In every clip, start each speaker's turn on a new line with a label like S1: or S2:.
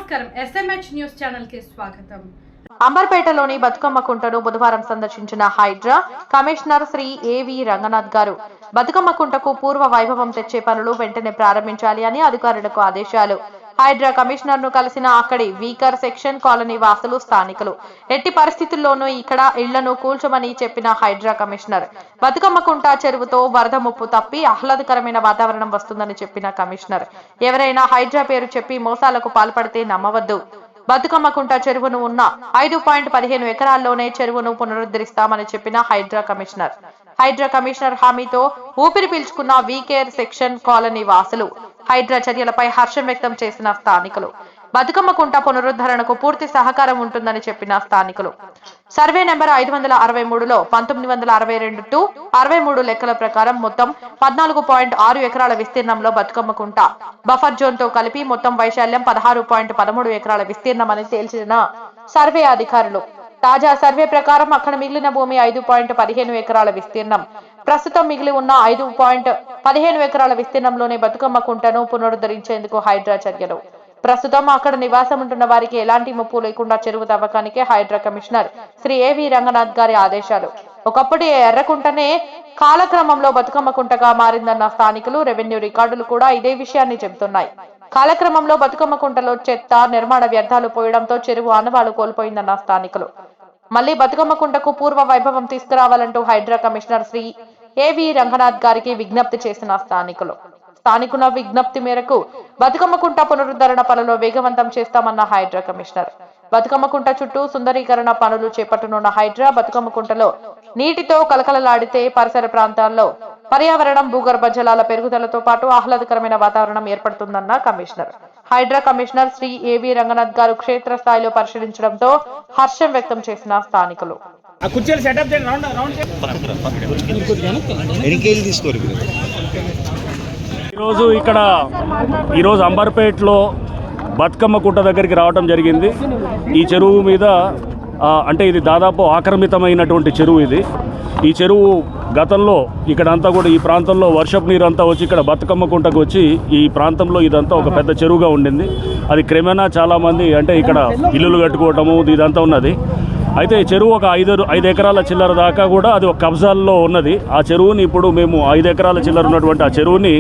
S1: నమస్కారం SMH news channel కి స్వాగతం.
S2: అంబర్పేటలోని బతుకమ్మ కుంటను బుధవారం సందర్శించిన హైడ్రా కమిషనర్ శ్రీ ఏవి రంగనాథ్ గారు బతుకమ్మ కుంటకు పూర్వ వైభవం తెచ్చే పనులు వెంటనే ప్రారంభించాలి అని అధికారులకు ఆదేశాలు. హైడ్రా కమిషనర్ ను కలిసిన అక్కడి వీకర్ సెక్షన్ కాలనీ వాసులు స్థానికులు ఎట్టి పరిస్థితుల్లోనూ ఇక్కడ ఇళ్లను కూల్చమని చెప్పిన హైడ్రా కమిషనర్ బతుకమ్మ కుంట చెరువుతో వరద ముప్పు తప్పి ఆహ్లాదకరమైన వాతావరణం వస్తుందని చెప్పిన కమిషనర్ ఎవరైనా హైడ్రా పేరు చెప్పి మోసాలకు పాల్పడితే నమ్మవద్దు. బతుకమ్మ కుంట చెరువును ఉన్న 5.15 ఎకరాల్లోనే చెరువును పునరుద్ధరిస్తామని చెప్పిన హైడ్రా కమిషనర్ హామీతో ఊపిరి పీల్చుకున్న వీకేర్ సెక్షన్ కాలనీ వాసులు హైడ్రా చర్యలపై హర్షం వ్యక్తం చేసిన స్థానికులు బతుకమ్మ కుంట పునరుద్ధరణకు పూర్తి సహకారం ఉంటుందని చెప్పిన స్థానికులు సర్వే నెంబర్ 563లో 1962 టు 63 లెక్కల ప్రకారం మొత్తం 14.6 ఎకరాల విస్తీర్ణంలో బతుకమ్మ కుంట బఫర్ జోన్ తో కలిపి మొత్తం వైశాల్యం 16.13 ఎకరాల విస్తీర్ణమని తేల్చిన సర్వే అధికారులు తాజా సర్వే ప్రకారం అక్కడ మిగిలిన భూమి 5.15 ఎకరాల విస్తీర్ణం. ప్రస్తుతం మిగిలి ఉన్న 5.15 ఎకరాల విస్తీర్ణంలోనే బతుకమ్మ కుంటను పునరుద్ధరించేందుకు హైడ్రా చర్యలు. ప్రస్తుతం అక్కడ నివాసం ఉంటున్న వారికి ఎలాంటి ముప్పు లేకుండా చెరువు తవ్వకానికి హైడ్రా కమిషనర్ శ్రీ ఏవి రంగనాథ్ గారి ఆదేశాలు. ఒకప్పటి ఎర్రకుంటనే కాలక్రమంలో బతుకమ్మ కుంటగా మారిందన్న స్థానికులు రెవెన్యూ రికార్డులు కూడా ఇదే విషయాన్ని చెబుతున్నాయి. కాలక్రమంలో బతుకమ్మ కుంటలో చెత్త నిర్మాణ వ్యర్థాలు పోయడంతో చెరువు ఆనవాళ్లు కోల్పోయిందన్న స్థానికులు మళ్లీ బతుకమ్మ కుంటకు పూర్వ వైభవం తీసుకురావాలంటూ హైడ్రా కమిషనర్ శ్రీ ఏవి రంగనాథ్ గారికి విజ్ఞప్తి చేసిన స్థానికుల విజ్ఞప్తి మేరకు బతుకమ్మ కుంట పునరుద్ధరణ పనులు వేగవంతం చేస్తామన్న హైడ్రా కమిషనర్ బతుకమ్మ కుంట చుట్టూ సుందరీకరణ పనులు చేపట్టనున్న హైడ్రా బతుకమ్మ కుంటలో నీటితో కలకలలాడితే పరిసర ప్రాంతాల్లో పర్యావరణం భూగర్భ జలాల పెరుగుదలతో పాటు ఆహ్లాదకరమైన వాతావరణం ఏర్పడుతుందన్న కమిషనర్. హైడ్రా కమిషనర్ శ్రీ ఏవి రంగనాథ్ గారు క్షేత్రస్థాయిలో పరిశీలించడంతో హర్షం వ్యక్తం చేసిన స్థానికులు
S3: ఈరోజు అంబర్పేటలో బతుకమ్మ కుంట దగ్గరికి రావడం జరిగింది. ఈ చెరువు మీద అంటే ఇది దాదాపు ఆక్రమితమైనటువంటి చెరువు. ఈ చెరువు గతంలో ఇక్కడంతా కూడా ఈ ప్రాంతంలో వర్షపు నీరు అంతా వచ్చి ఇక్కడ బతుకమ్మ కుంటకు వచ్చి ఈ ప్రాంతంలో ఇదంతా ఒక పెద్ద చెరువుగా ఉండింది. అది క్రమేణా చాలామంది అంటే ఇక్కడ ఇల్లులు కట్టుకోవటము ఇదంతా ఉన్నది. అయితే ఈ చెరువు ఒక 5 ఎకరాల చిల్లర దాకా కూడా అది ఒక కబ్జాల్లో ఉన్నది. ఆ చెరువుని ఇప్పుడు మేము 5 ఎకరాల చిల్లర ఉన్నటువంటి ఆ చెరువుని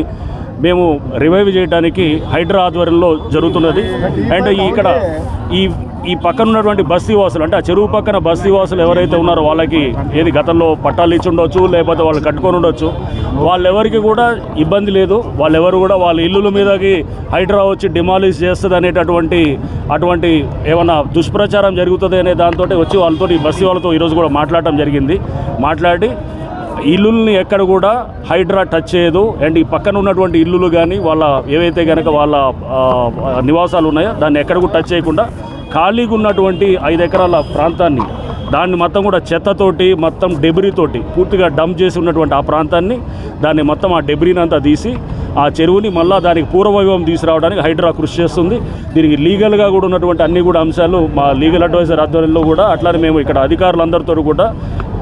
S3: మేము రివైవ్ చేయడానికి హైడ్రా ఆధ్వర్యంలో జరుగుతున్నది. అండ్ ఇక్కడ ఈ పక్కన ఉన్నటువంటి బస్తీవాసులు అంటే ఆ చెరువు పక్కన బస్తీవాసులు ఎవరైతే ఉన్నారో వాళ్ళకి ఏది గతంలో పట్టాలు ఇచ్చి ఉండొచ్చు, లేకపోతే వాళ్ళు కట్టుకొని ఉండొచ్చు. వాళ్ళెవరికి కూడా ఇబ్బంది లేదు. వాళ్ళెవరు కూడా వాళ్ళ ఇల్లుల మీదకి హైడ్రా వచ్చి డిమాలిష్ చేస్తుంది అటువంటి ఏమన్నా దుష్ప్రచారం జరుగుతుంది అనే దాంతో వచ్చి వాళ్ళతో బస్తీ వాళ్ళతో ఈరోజు కూడా మాట్లాడటం జరిగింది. మాట్లాడి ఇల్లుల్ని ఎక్కడ కూడా హైడ్రా టచ్ చేయదు. అండ్ ఈ పక్కన ఉన్నటువంటి ఇల్లులు కానీ వాళ్ళ ఏవైతే కనుక వాళ్ళ నివాసాలు ఉన్నాయో దాన్ని ఎక్కడ కూడా టచ్ చేయకుండా ఖాళీగా ఉన్నటువంటి 5 ఎకరాల ప్రాంతాన్ని దాన్ని మొత్తం కూడా చెత్తతోటి మొత్తం డెబ్రీతోటి పూర్తిగా డంప్ చేసి ఉన్నటువంటి ఆ ప్రాంతాన్ని దాన్ని మొత్తం ఆ డెబ్రీని అంతా తీసి ఆ చెరువుని మళ్ళీ దానికి పూర్వవైభవం తీసుకురావడానికి హైడ్రా కృషి చేస్తుంది. దీనికి లీగల్గా కూడా ఉన్నటువంటి అన్ని కూడా అంశాలు మా లీగల్ అడ్వైజర్ ఆధ్వర్యంలో కూడా అట్లానే మేము ఇక్కడ అధికారులందరితో కూడా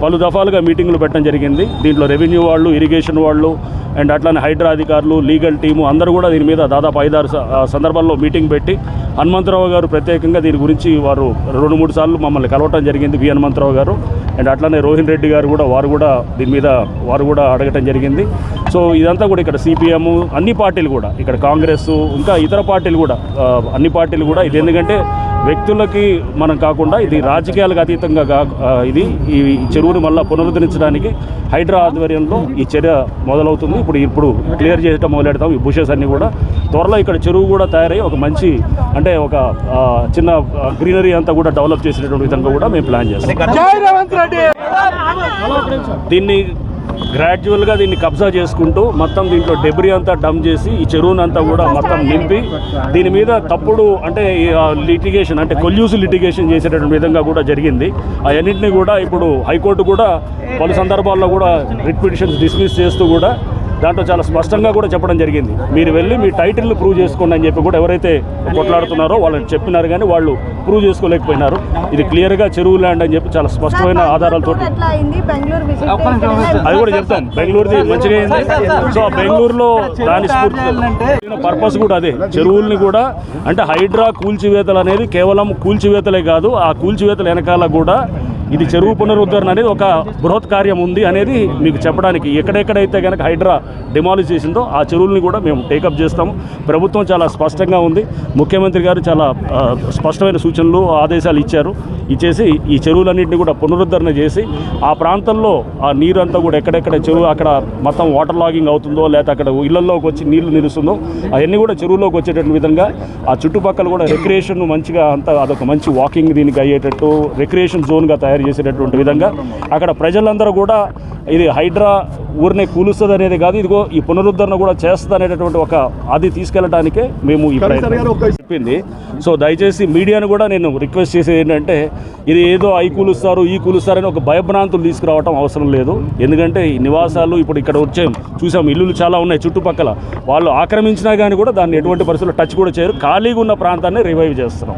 S3: పలు దఫాలుగా మీటింగులు పెట్టడం జరిగింది. దీంట్లో రెవెన్యూ వాళ్ళు, ఇరిగేషన్ వాళ్ళు అండ్ అట్లానే హైడ్రా అధికారులు, లీగల్ టీము అందరూ కూడా దీని మీద దాదాపు 5-6 సందర్భాల్లో మీటింగ్ పెట్టి హనుమంతరావు గారు ప్రత్యేకంగా దీని గురించి వారు 2-3 సార్లు మమ్మల్ని కలవటం జరిగింది. వి హనుమంతరావు గారు అండ్ అట్లానే రోహిన్ రెడ్డి గారు కూడా దీని మీద వారు కూడా అడగటం జరిగింది. సో ఇదంతా కూడా ఇక్కడ సిపిఎం అన్ని పార్టీలు కూడా ఇక్కడ కాంగ్రెస్ ఇంకా ఇతర పార్టీలు కూడా అన్ని పార్టీలు కూడా ఇది ఎందుకంటే వ్యక్తులకి మనం కాకుండా ఇది రాజకీయాలకు అతీతంగా ఈ చెరువుని మళ్ళీ పునరుద్ధరించడానికి హైడ్రా ఆధ్వర్యంలో ఈ చర్య మొదలవుతుంది. ఇప్పుడు క్లియర్ చేయడం మొదలెడతాం. ఈ బుషెస్ అన్నీ కూడా త్వరలో ఇక్కడ చెరువు కూడా తయారై ఒక మంచి అంటే ఒక చిన్న గ్రీనరీ అంతా కూడా డెవలప్ చేసేటటువంటి విధంగా కూడా మేము ప్లాన్ చేస్తాం. దీన్ని గ్రాడ్యువల్గా దీన్ని కబ్జా చేసుకుంటూ మొత్తం దీంట్లో డెబ్రీ అంతా డంప్ చేసి ఈ చెరువునంతా కూడా మొత్తం నింపి దీని మీద తప్పుడు అంటే లిటిగేషన్ అంటే కొల్యూసివ్ లిటిగేషన్ చేసేటటువంటి విధంగా కూడా జరిగింది. అవన్నింటినీ కూడా ఇప్పుడు హైకోర్టు కూడా పలు సందర్భాల్లో కూడా రిట్ పిటిషన్స్ డిస్మిస్ చేస్తూ కూడా దాంట్లో చాలా స్పష్టంగా కూడా చెప్పడం జరిగింది. మీరు వెళ్ళి మీ టైటిల్ని ప్రూవ్ చేసుకోండి అని చెప్పి కూడా ఎవరైతే కొట్లాడుతున్నారో వాళ్ళని చెప్పినారు, కానీ వాళ్ళు ప్రూవ్ చేసుకోలేకపోయినారు. ఇది క్లియర్గా చెరువు ల్యాండ్ అని చెప్పి చాలా స్పష్టమైన ఆధారాలతో అది కూడా చెప్తాను. బెంగళూరుది మంచిగా అయింది. సో బెంగళూరులో దాని స్ఫూర్తి పర్పస్ కూడా అదే. చెరువుల్ని కూడా అంటే హైడ్రా కూల్చివేతలు అనేది కేవలం కూల్చివేతలే కాదు, ఆ కూల్చివేతల వెనకాల కూడా ఇది చెరువు పునరుద్ధరణ అనేది ఒక బృహత్ కార్యం ఉంది అనేది మీకు చెప్పడానికి. ఎక్కడెక్కడైతే కనుక హైడ్రా డిమాలిష్ చేసిందో ఆ చెరువుల్ని కూడా మేము టేకప్ చేస్తాము. ప్రభుత్వం చాలా స్పష్టంగా ఉంది. ముఖ్యమంత్రి గారు చాలా స్పష్టమైన సూచనలు ఆదేశాలు ఇచ్చేసి ఈ చెరువులన్నింటినీ కూడా పునరుద్ధరణ చేసి ఆ ప్రాంతంలో ఆ నీరు అంతా కూడా ఎక్కడెక్కడ చెరువు అక్కడ మొత్తం వాటర్ లాగింగ్ అవుతుందో లేకపోతే అక్కడ ఇళ్లలోకి వచ్చి నీళ్లు నిలుస్తుందో అవన్నీ కూడా చెరువులోకి వచ్చేటటువంటి విధంగా ఆ చుట్టుపక్కల కూడా రిక్రియేషన్ మంచిగా అంతా అదొక మంచి వాకింగ్ దీనికి అయ్యేటట్టు రిక్రియేషన్ జోన్గా తయారు చేసేటటువంటి విధంగా అక్కడ ప్రజలందరూ కూడా ఇది హైడ్రా ఊరినే కూలుస్తుంది అనేది కాదు, ఇదిగో ఈ పునరుద్ధరణ కూడా చేస్తుంది అనేటటువంటి ఒక అది తీసుకెళ్ళడానికే మేము ఈ చెప్పింది. సో దయచేసి మీడియాను కూడా నేను రిక్వెస్ట్ చేసేది ఏంటంటే ఇది ఏదో అయి కూలుస్తారు ఈ కూలుస్తారని ఒక భయభ్రాంతులు తీసుకురావడం అవసరం లేదు. ఎందుకంటే ఈ నివాసాలు ఇప్పుడు ఇక్కడ చూసాం ఇల్లులు చాలా ఉన్నాయి చుట్టుపక్కల, వాళ్ళు ఆక్రమించినా కానీ కూడా దాన్ని ఎటువంటి పరిస్థితుల్లో టచ్ కూడా చేయరు. ఖాళీగా ఉన్న ప్రాంతాన్ని రివైవ్ చేస్తున్నాం.